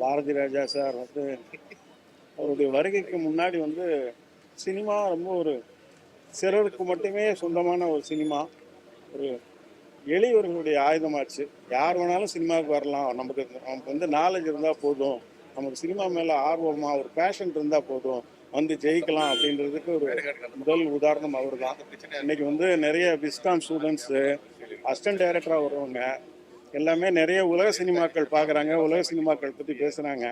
Bharathi Raja sir வந்து அவருடைய வருகைக்கு முன்னாடி வந்து சினிமா ரொம்ப ஒரு சிலருக்கு மட்டுமே சொந்தமான ஒரு சினிமா, ஒரு எளியவர்களுடைய ஆயுதமாச்சு. யார் வேணாலும் சினிமாவுக்கு வரலாம், நமக்கு வந்து நாலேஜ் இருந்தால் போதும், நமக்கு சினிமா மேலே ஆர்வமாக ஒரு பேஷன் இருந்தால் போதும், வந்து ஜெயிக்கலாம் அப்படின்றதுக்கு ஒரு முதல் உதாரணம் அவர் தான். இன்னைக்கு வந்து நிறைய விஸ்காம் ஸ்டூடெண்ட்ஸு, அசிஸ்டன்ட் டைரக்டராக வருவாங்க, எல்லாமே நிறைய உலக சினிமாக்கள் பார்க்குறாங்க, உலக சினிமாக்கள் பற்றி பேசுகிறாங்க.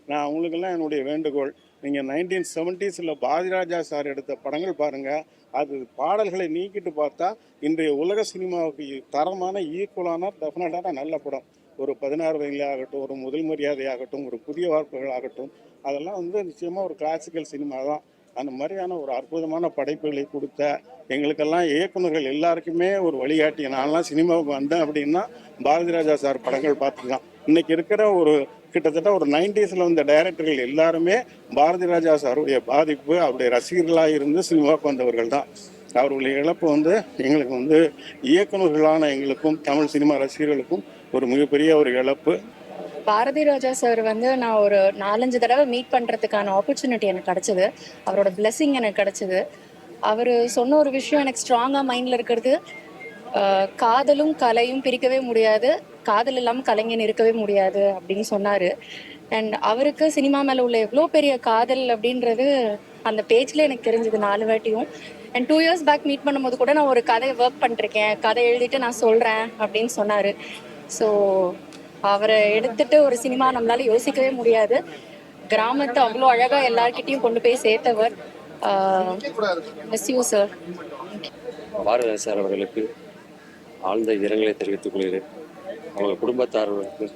நான் அவங்களுக்கெல்லாம் என்னுடைய வேண்டுகோள், நீங்கள் 1970s பாரதிராஜா சார் எடுத்த படங்கள் பாருங்கள். அது பாடல்களை நீக்கிட்டு பார்த்தா இன்றைய உலக சினிமாவுக்கு தரமான ஈக்குவலான டெஃபினட்டான நல்ல படம். ஒரு 16 வயதிலே ஆகட்டும், ஒரு முதல் மரியாதை ஆகட்டும், ஒரு புதிய வார்ப்புகள் ஆகட்டும், அதெல்லாம் வந்து நிச்சயமாக ஒரு கிளாசிக்கல் சினிமா தான். அந்த மாதிரியான ஒரு அற்புதமான படைப்புகளை கொடுத்த எங்களுக்கெல்லாம் இயக்குநர்கள் எல்லாருக்குமே ஒரு வழிகாட்டி. நான்லாம் சினிமாவுக்கு வந்தேன் அப்படின்னா பாரதி ராஜா சார் படங்கள் பார்த்துக்கலாம். இன்னைக்கு இருக்கிற ஒரு கிட்டத்தட்ட ஒரு 90s வந்த டைரக்டர்கள் எல்லாருமே பாரதி ராஜா சாருடைய பாதிப்பு, அவருடைய ரசிகர்களாக இருந்து சினிமாவுக்கு வந்தவர்கள் தான். அவருடைய இழப்பு வந்து எங்களுக்கு வந்து இயக்குநர்களான எங்களுக்கும் தமிழ் சினிமா ரசிகர்களுக்கும் ஒரு மிகப்பெரிய ஒரு இழப்பு. பாரதி ராஜா சார் வந்து நான் ஒரு 4-5 தடவை மீட் பண்ணுறதுக்கான ஆப்பர்ச்சுனிட்டி எனக்கு கிடச்சிது. அவரோட பிளெஸிங் எனக்கு கிடச்சிது. அவர் சொன்ன ஒரு விஷயம் எனக்கு ஸ்ட்ராங்காக மைண்டில் இருக்கிறது, காதலும் கலையும் பிரிக்கவே முடியாது, காதல் இல்லாமல் கலைஞன் இருக்கவே முடியாது அப்படின்னு சொன்னார். அண்ட் அவருக்கு சினிமா மேலே உள்ள எவ்வளோ பெரிய காதல் அப்படின்றது அந்த பேஜில் எனக்கு தெரிஞ்சது 4 வாட்டியும். அண்ட் 2 years பேக் மீட் பண்ணும்போது கூட நான் ஒரு கதையை ஒர்க் பண்ணிருக்கேன், கதை எழுதிட்டு நான் சொல்கிறேன் அப்படின்னு சொன்னார். ஸோ அவரை எடுத்துட்டு ஒரு சினிமா நம்மளால யோசிக்கவே முடியாது. கிராமத்தை அவ்வளோ அழகா எல்லார்கிட்டையும் கொண்டு போய் சேர்த்தவர். Miss you sir. Bharathi sir அவர்களுக்கு ஆழ்ந்த இரங்கலை தெரிவித்துக் கொள்கிறேன். அவங்க குடும்பத்தார்களுக்கு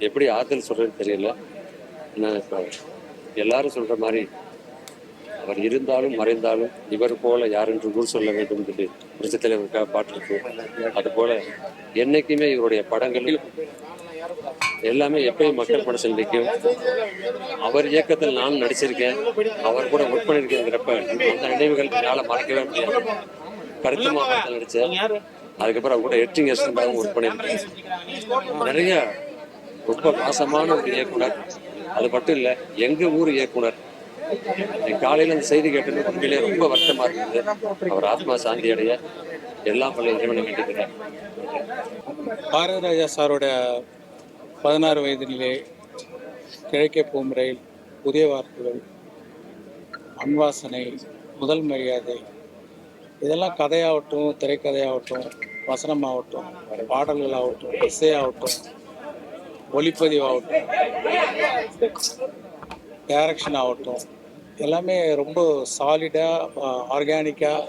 எப்படி ஆறுதல் சொல்றதுன்னு தெரியல. இப்போ எல்லாரும் சொல்ற மாதிரி அவர் இருந்தாலும் மறைந்தாலும் இவர் போல யாரென்று ஊர் சொல்ல வேண்டும் என்று புரட்சித் தலைவருக்காக பாட்டு இருக்கு. அது போல என்னைக்குமே இவருடைய படங்களில் எல்லாமே எப்பயும் மக்கள் மனசில் நிற்கும். அவர் இயக்கத்தில் நான் நடிச்சிருக்கேன், அவர் கூட ஒர்க் பண்ணிருக்கேங்கிறப்ப அந்த நினைவுகள் என்னால மறக்கவே முடியாது. கருத்து மாவட்டத்தில் நடிச்சேன், அதுக்கப்புறம் கூட எடிட்டிங் அசிஸ்டண்டாகவும் ஒர்க் பண்ணியிருக்கேன். நிறைய ரொம்ப பாசமான ஒரு இயக்குனர். அது மட்டும் இல்லை, எங்க ஊர் இயக்குனர். காலையில் அந்த செய்தி கேட்டது உண்மையிலே ரொம்ப வருத்தமா இருந்தது. அவர் ஆத்மா சாந்தி அடைய எல்லாம் பல இறைவனை வேண்டிக்கிறேன். பாரதி ராஜா சாரோட 16 வயதிலே கிழக்கே போகும் ரயில், புதிய வார்ப்புகள், அன்வாசனை, முதல் மரியாதை, இதெல்லாம் கதையாகட்டும், திரைக்கதையாகட்டும், வசனமாகட்டும், பாடல்களாகட்டும், இசையாகட்டும், ஒளிப்பதிவாகட்டும், டைரக்ஷன் ஆகட்டும், எல்லாமே ரொம்ப சாலிடாக, ஆர்கானிக்காக,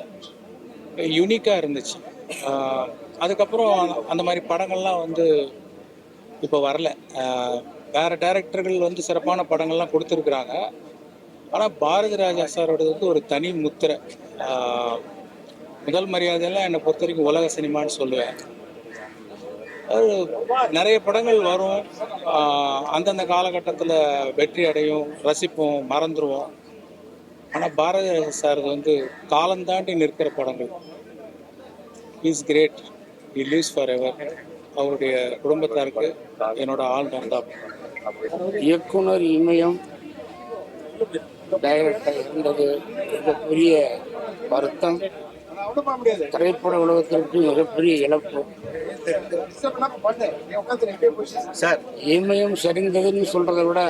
யூனிக்காக இருந்துச்சு. அதுக்கப்புறம் அந்த மாதிரி படங்கள்லாம் வந்து இப்போ வரல. வேறு டைரக்டர்கள் வந்து சிறப்பான படங்கள்லாம் கொடுத்துருக்குறாங்க. ஆனால் பாரதி ராஜா சாரோடது வந்து ஒரு தனி முத்திரை. முதல் மரியாதையெல்லாம் என்னை பொறுத்த வரைக்கும் உலக சினிமான்னு சொல்லுவேன். நிறைய படங்கள் வரும், அந்தந்த காலகட்டத்தில் வெற்றி அடையும், ரசிப்போம், மறந்துடுவோம். ஆனால் பாரதி ராஜா சார் வந்து காலந்தாண்டி நிற்கிற படங்கள். Is great, he lives forever. அவருடைய குடும்பத்தாருக்கு என்னோட ஆள் நன்றாம். இயக்குனர் இமயம் டைரக்டர் இருந்தது மிகப்பெரிய வருத்தம். திரைப்பட உலகத்திற்கு மிகப்பெரிய இழப்பு. இமயம் சரிந்ததுன்னு சொல்றதை விட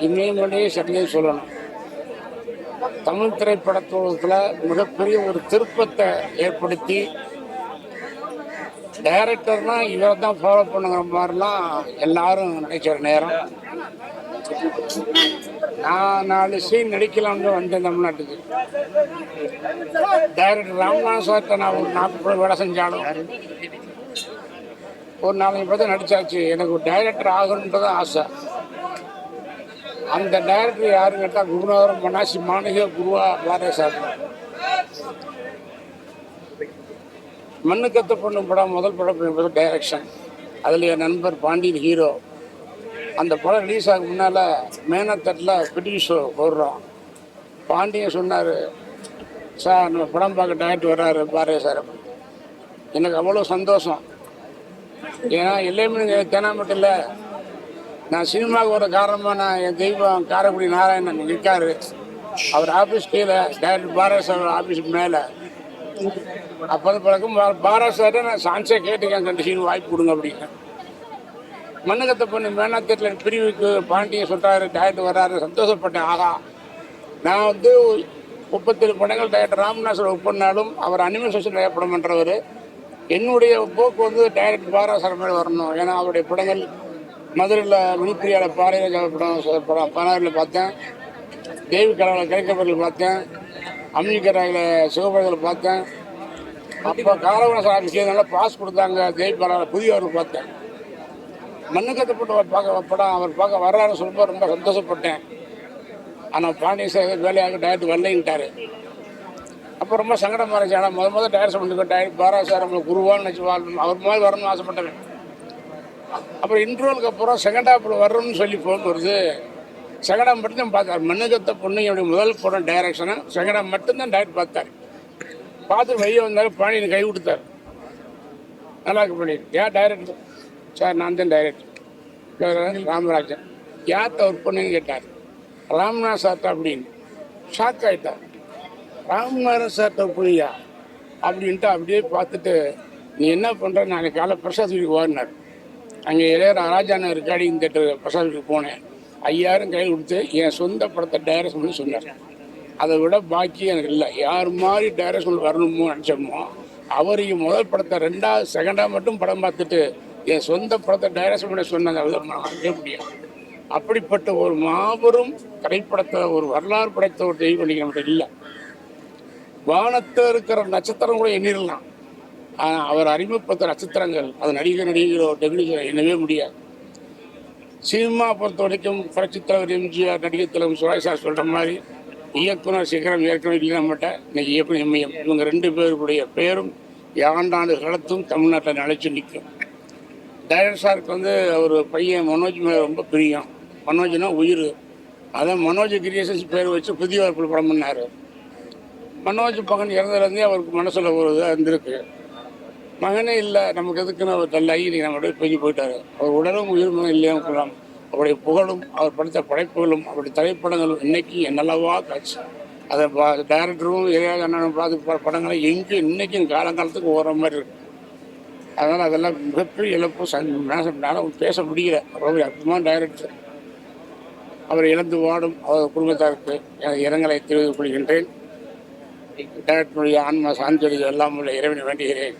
இமயமோடையே சரிந்ததுன்னு சொல்லணும். தமிழ் திரைப்படத்துவத்தில் மிகப்பெரிய ஒரு திருப்பத்தை ஏற்படுத்தி, டைரக்டர்னா இவரை தான் ஃபாலோ பண்ணுங்கிற மாதிரிலாம் எல்லாரும் நினைக்கிற நேரம். நான் 4 சீன் நடிக்கலாம்னு வந்தேன் தமிழ்நாட்டுக்கு. டைரக்டர் ராமநாத சார்ட்ட நான் ஒரு 40 வேலை செஞ்சாலும் ஒரு 4-5 படத்தை நடிச்சாச்சு. எனக்கு ஒரு டைரக்டர் ஆகணுன்றது ஆசை. அந்த டைரக்டர் யாருன்னு கேட்டால் குருநாதரம் மனாசி மாணிக குருவா பாரதி சார். மண்ணு கத்து பொண்ணு படம் முதல் படம் டைரக்ஷன். அதில் என் நண்பர் பாண்டியன் ஹீரோ. அந்த படம் ரிலீஸ் ஆகும் முன்னால் மேனத்தட்டில் பிடி ஷோ போடுறோம். பாண்டியன் சொன்னார், சார் நம்ம படம் பார்க்க டைரக்டர் வர்றாரு பாரதி சார். எனக்கு அவ்வளோ சந்தோஷம். ஏன்னா எல்லாமே தேனாமட்டில் நான் சினிமாவுக்கு ஒரு காரணமாக நான் என் தெய்வம் காரைக்குடி நாராயணன் இருக்காரு. அவர் ஆஃபீஸ் கீழே டைரக்டர் பாரதி சார் ஆஃபீஸுக்கு மேலே. அப்போ வந்து பழக்கம் பாரதி சார்ட்ட நான் சான்ஸே கேட்டுக்கேன், கண்டு சீன் வாய்ப்பு கொடுங்க அப்படின்னு. மண்ணுக்கத்தை பொண்ணு மேனா தேட்டர் பிரிவுக்கு பாண்டியன் சொல்கிறாரு, டைரக்டர் வர்றாரு, சந்தோஷப்பட்டேன். ஆகா, நான் வந்து 37 படங்கள் டைரக்டர் ராமநாசர் ஒர்க் பண்ணாலும் அவர் அனிமேஷன் படம் பண்ணுறவர். என்னுடைய போக்கு வந்து டைரக்டர் பாரதி சார் மேலே வரணும். ஏன்னா அவருடைய படங்கள் மதுரையில் மினிப்பிரியாவில் பாரதிராஜா படம் 16 பார்த்தேன், தேவி கலாவில் கிழக்கப்பரில் பார்த்தேன், அம்மிக்கராயில் சிவபுரத்தில் பார்த்தேன். அப்போ காலவனசர் ஆஃபீஸ்லேயே நல்லா பாஸ் கொடுத்தாங்க. தேவி கலாவில் புதியவர்கள் பார்த்தேன். மண்ணுக்கத்தப்பட்டு படம் அவர் பார்க்க வர்றாருன்னு சொல்லும்போது ரொம்ப சந்தோஷப்பட்டேன். ஆனால் பாண்டியன் சார் வேலையாக டைரக்டர் வரலைன்ட்டார். அப்போ ரொம்ப சங்கடமாக இருந்துச்சு. ஆனால் முதல் டைரக்ஷன் பண்ணிருக்கோம், டைரக்டர் பாரதி சார் நம்மளுக்கு குருவான்னு நினச்சி அவர் மாதிரி வரணும்னு ஆசைப்பட்டேன். அப்புறம் இன்ட்ரோலுக்கு அப்புறம் செகண்ட் ஹாப்பில் வரணும்னு சொல்லி ஃபோன் வருது. செகண்ட் ஹாப் மட்டும்தான் பார்த்தார். மண்ணுக்கத்த பொண்ணு என்னுடைய முதல் படம் டைரக்ஷனு செகண்ட் ஹாப் மட்டும்தான் டைரக்டர் பார்த்தார். பார்த்து வெளியே வந்தார், பாண்டியன் கை கொடுத்தார். நல்லா இருக்கு பண்ணிடு. ஏன் டைரக்டர் சார்? நான் தான் டைரக்டர் ராமராஜன். யார்கிட்ட ஒர்க் பண்ணுன்னு கேட்டார். ராம்நாத் சார்ட்ட அப்படின்னு. ஷாக் ஆகிட்டார். ராமநாதன் சார்ட்ட ஒர்க் பண்ணியா அப்படின்ட்டு அப்படியே பார்த்துட்டு, நீ என்ன பண்ணுற, நாளைக்கு காலை பிரசாத் வீட்டுக்கு வாடினார். அங்கே ராஜான ரெக்கார்டிங் தேட்டர் பிரசாத் வீட்டுக்கு போனேன். 5000 கையில் கொடுத்து என் சொந்த படத்தை டைரக்ஷன் பண்ணி சொன்னார். அதை விட பாக்கி எனக்கு இல்லை. யார் மாதிரி டைரக்ஷன் வரணுமோ நினச்சோமோ அவருக்கு முதல் படத்தை செகண்டாக மட்டும் படம் பார்த்துட்டு என் சொந்த படத்தை டைரக்ஷன் பண்ண சொன்னது மறக்கவே முடியாது. அப்படிப்பட்ட ஒரு மாபெரும் திரைப்படத்தை, ஒரு வரலாறு படைத்த ஒரு தெய்வம் நம்மகிட்ட இல்லை. வானத்தில் இருக்கிற நட்சத்திரம் கூட எண்ணிடலாம். ஆனால் அவர் அறிமுகப்படுத்த நட்சத்திரங்கள், அது நடிகரோ டெக்னீஷியனோ எண்ணவே முடியாது. சினிமா பொறுத்த வரைக்கும் புரட்சித் தலைவர் எம்ஜிஆர், நடிகர் தலைவர் சுரேஷ் சார் சொல்கிற மாதிரி இயக்குனர் சிகரம் ஏற்கனவே இல்லை மாட்டேன். இன்னைக்கு இயக்குனர் எம்ஐஎம், இவங்க 2 பேருடைய பெயரும் ஆண்டாண்டு காலத்தும் தமிழ்நாட்டில் நிலைச்சு நிற்கும். டைரக்டர் சாருக்கு வந்து அவர் பையன் மனோஜ் மேலே ரொம்ப பிரியம். மனோஜ்னா உயிர். அதான் மனோஜ் கிரியேஷன்ஸ் பேர் வச்சு புதிய வாய்ப்பு படம் பண்ணார். மனோஜ் மகன் இறந்ததுலேருந்தே அவருக்கு மனசில் ஒரு இதாக இருந்திருக்கு. மகனே இல்லை, நமக்கு எதுக்குன்னு அவர் தள்ளாகி நீங்கள் நம்ம பிரிஞ்சு போயிட்டார். அவர் உடலும் உயிர் மகன் இல்லையான்னு சொல்லலாம். அவருடைய புகழும் அவர் படித்த படைப்புகளும் அவருடைய திரைப்படங்களும் இன்னைக்கு என்னெல்லவா காட்சி. அதை டைரக்டரும் இளையராஜா அண்ணனும் பார்த்து படங்களை எங்கேயும் இன்றைக்கும் காலங்காலத்துக்கு ஓடுற மாதிரி இருக்கு. அதனால் அதெல்லாம் மிகப்பெரிய இழப்பு. பேச முடியல. ரொம்ப அற்புதமான டைரக்டர். அவர் இழந்து வாடும் அவர் குடும்பத்தாருக்கு இரங்கலை தெரிவித்துக் கொள்கின்றேன். டைரக்டருடைய ஆன்மா சாந்தி எல்லாம் உள்ள இறைவனை வேண்டுகிறேன்.